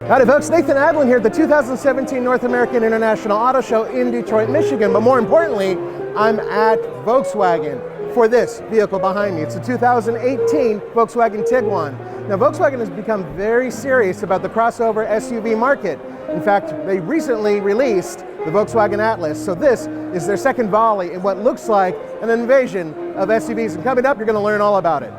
Howdy folks, Nathan Adlin here at the 2017 North American International Auto Show in Detroit, Michigan. But more importantly, I'm at Volkswagen for this vehicle behind me. It's a 2018 Volkswagen Tiguan. Now Volkswagen has become very serious about the crossover SUV market. In fact, they recently released the Volkswagen Atlas. So this is their second volley in what looks like an invasion of SUVs. And coming up, you're going to learn all about it.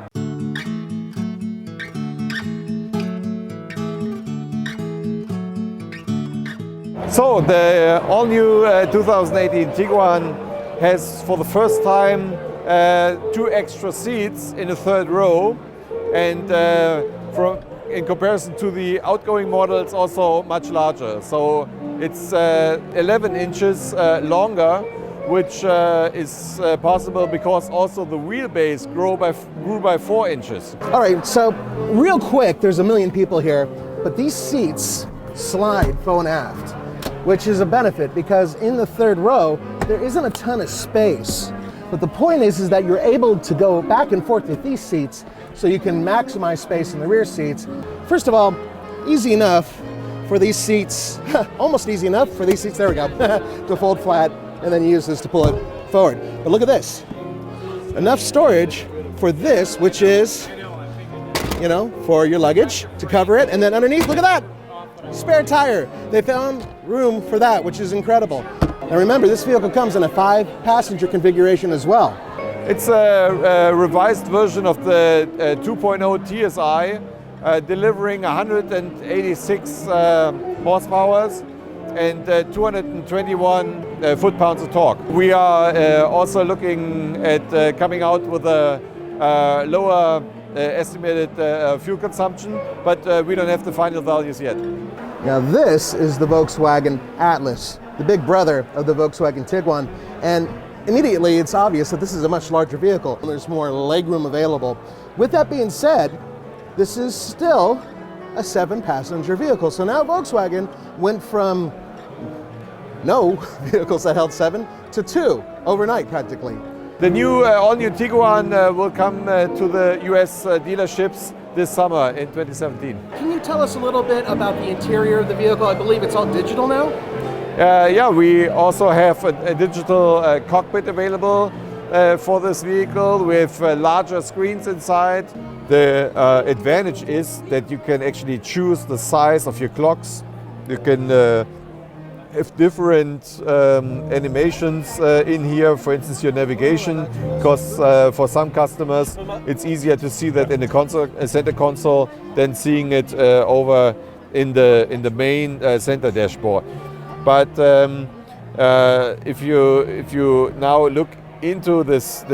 So the all-new 2018 Tiguan has for the first time two extra seats in the third row, and in comparison to the outgoing model, it's also much larger. So it's 11 inches longer, which is possible because also the wheelbase grew by 4 inches. All right, so real quick, there's a million people here, but these seats slide fore and aft, which is a benefit because in the third row, there isn't a ton of space. But the point is that you're able to go back and forth with these seats so you can maximize space in the rear seats. First of all, easy enough for these seats, almost easy enough for these seats, there we go, to fold flat, and then you use this to pull it forward. But look at this, enough storage for this, which is, you know, for your luggage to cover it. And then underneath, look at that, spare tire. They found room for that, which is incredible. Now remember, this vehicle comes in a 5-passenger configuration as well. It's a revised version of the 2.0 TSI, delivering 186 horsepower and 221 foot-pounds of torque. We are also looking at coming out with a lower estimated fuel consumption, but we don't have the final values yet. Now this is the Volkswagen Atlas, the big brother of the Volkswagen Tiguan, and immediately it's obvious that this is a much larger vehicle. There's more legroom available. With that being said, this is still a 7-passenger vehicle. So now Volkswagen went from no vehicles that held 7 to 2 overnight practically. The new all-new Tiguan will come to the US dealerships this summer in 2017. Can you tell us a little bit about the interior of the vehicle? I believe it's all digital now? Yeah, we also have a digital cockpit available for this vehicle with larger screens inside. The advantage is that you can actually choose the size of your clocks. You can have different animations in here, for instance your navigation, because for some customers it's easier to see that in the center console than seeing it over in the main center dashboard. But if you now look into this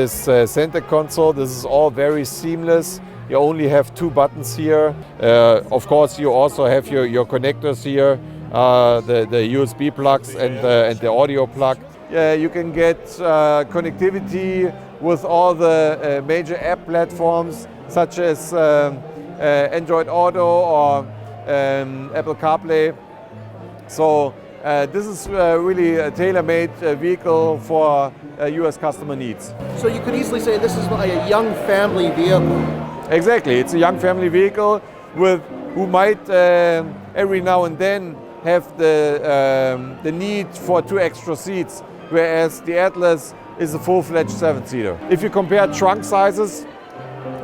center console, this is all very seamless. You only have 2 buttons here. Of course, you also have your connectors here, the USB plugs and the audio plug. You can get connectivity with all the major app platforms such as Android Auto or Apple CarPlay. So this is really a tailor-made vehicle for US customer needs. So you could easily say this is a young family vehicle. Exactly, it's a young family vehicle who might every now and then have the need for 2 extra seats, whereas the Atlas is a full-fledged 7-seater. If you compare trunk sizes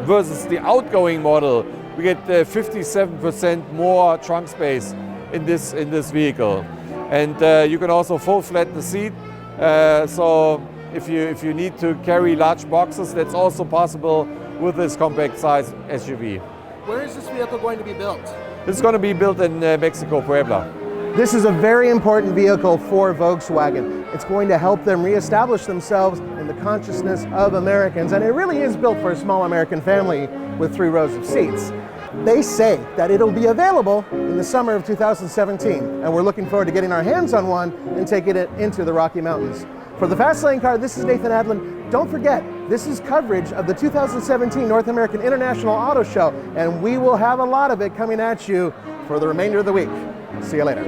versus the outgoing model, we get 57% more trunk space in this vehicle. And you can also full flat the seat. So if you need to carry large boxes, that's also possible with this compact size SUV. Where is this vehicle going to be built? This is going to be built in Mexico, Puebla. This is a very important vehicle for Volkswagen. It's going to help them reestablish themselves in the consciousness of Americans, and it really is built for a small American family with 3 rows of seats. They say that it'll be available in the summer of 2017, and we're looking forward to getting our hands on one and taking it into the Rocky Mountains. For the Fast Lane Car, this is Nathan Adlin. Don't forget, this is coverage of the 2017 North American International Auto Show, and we will have a lot of it coming at you for the remainder of the week. See you later.